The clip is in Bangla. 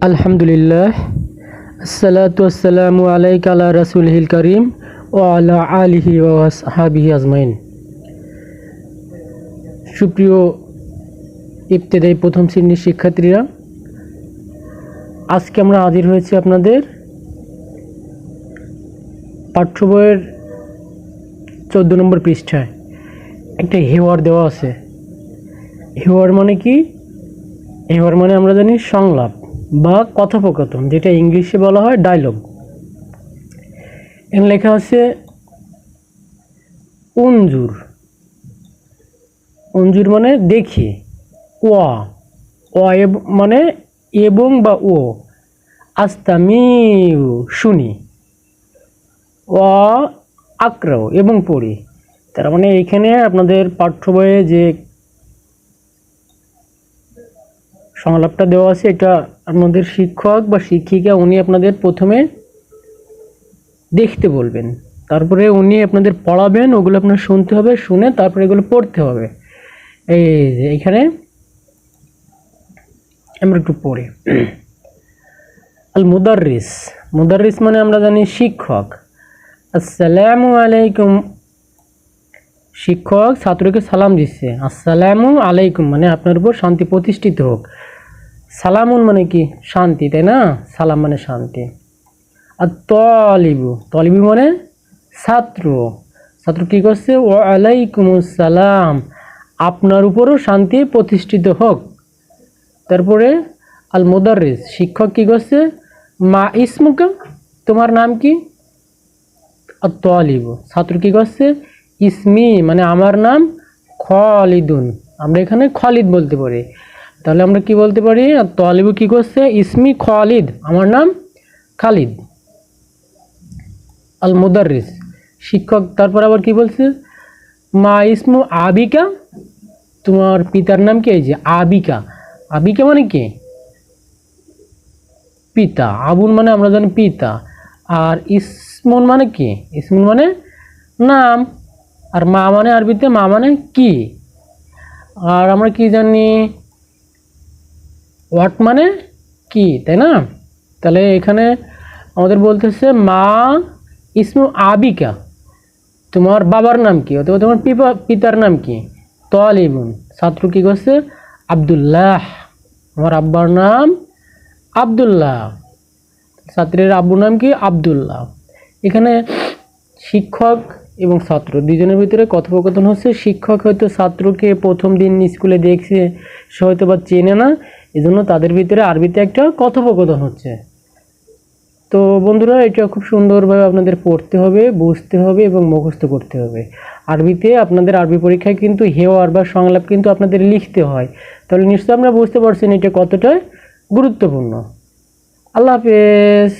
আলহামদুলিল্লাহ, আসসালাতু আসসালামু আলাইকা আলা রাসূলিল কারীম ওয়া আলা আলিহি ওয়া আসহাবিহি আজমাইন। সুপ্রিয় ইবতেদায়ী প্রথম শ্রেণীর শিক্ষার্থীরা, আজকে আমরা হাজির হয়েছি আপনাদের পাঠ্য বইয়ের 14 নম্বর পৃষ্ঠায়। একটা হেওয়ার দেওয়া আছে। হেওয়ার মানে কি? হেওয়ার মানে আমরা জানি সংলাপ বা কথোপকথন, যেটা ইংলিশে বলা হয় ডায়লগ। এখানে লেখা আছে উনজুর। উনজুর মানে দেখি। ওয়া ওয়া মানে এবং বা ও। আস্তামিউ শুনি। ওয়া আক্রাও এবং পড়ি। তার মানে এখানে আপনাদের পাঠ্য বইয়ে যে সংলাপটা দেওয়া আছে, এটা আপনাদের শিক্ষক বা শিক্ষিকা উনি আপনাদের প্রথমে দেখতে বলবেন, তারপরে উনি আপনাদের পড়াবেন, ওগুলো আপনার শুনতে হবে, শুনে তারপরে এগুলো পড়তে হবে। এই যে এখানে আমরা একটু পড়ি। আল মুদাররিস। মুদাররিস মানে আমরা জানি শিক্ষক। আসসালামু আলাইকুম। শিক্ষক ছাত্রকে সালাম দিচ্ছে। আসসালামু আলাইকুম মানে আপনার উপর শান্তি প্রতিষ্ঠিত হোক। সালামুন মানে কি? শান্তি, তাই না? সালাম মানে শান্তি। আর তলিবু, তলিবু মানে ছাত্র। ছাত্র কি করছে? ওয়া আলাইকুমুস সালাম, আপনার উপরও শান্তি প্রতিষ্ঠিত হোক। তারপরে আল মুদাররিস, শিক্ষক কি করছে? মা ইসমুকা, তোমার নাম কি? আর তলিবু, ছাত্র কি করছে? ইসমি মানে আমার নাম খালিদুন, আমরা এখানে খালিদ বলতে পারি। তাহলে আমরা কি বলতে পারি? আর তলিবু কি করছে? ইসমি খালিদ, আমার নাম খালিদ। আল মুদাররিস, শিক্ষক তারপর আবার কি বলছে? মা ইসমু আবিকা, তোমার পিতার নাম কি? এই যে আবিকা। আবিকা মানে কি? পিতা। আবুন মানে আমরা জানি পিতা। আর ইসমুন মানে কি? ইসমুন মানে নাম। আর মা মানে আরবিতে মা মানে কি। আর আমরা কি জানি? হোয়াট মানে কি, তাই না? তাহলে এখানে আমাদের বলতেছে মা ইসমু আবিকা, তোমার বাবার নাম কি, অথবা তোমার পিতার নাম কি? তালিবুন, ছাত্র কি করছে? আব্দুল্লাহ, আমার আব্বার নাম আব্দুল্লাহ। ছাত্রের আব্বুর নাম কি? আব্দুল্লাহ। এখানে শিক্ষক এবং ছাত্র দুজনের ভিতরে কথোপকথন হচ্ছে। শিক্ষক হয়তো ছাত্রকে প্রথম দিন স্কুলে দেখছে, সে হয়তো বা চেনে না, এজন্য তাদের ভিতরে আরবিতে একটা কথোপকথন হচ্ছে। তো বন্ধুরা, এটা খুব সুন্দরভাবে আপনাদের পড়তে হবে, বুঝতে হবে এবং মুখস্থ করতে হবে। আরবিতে আপনাদের আরবি পরীক্ষায় কিন্তু হেওয়ার বা সংলাপ কিন্তু আপনাদের লিখতে হয়। তাহলে নিশ্চয়ই আপনারা বুঝতে পারছেন এটা কতটা গুরুত্বপূর্ণ। আল্লাহ হাফেজ।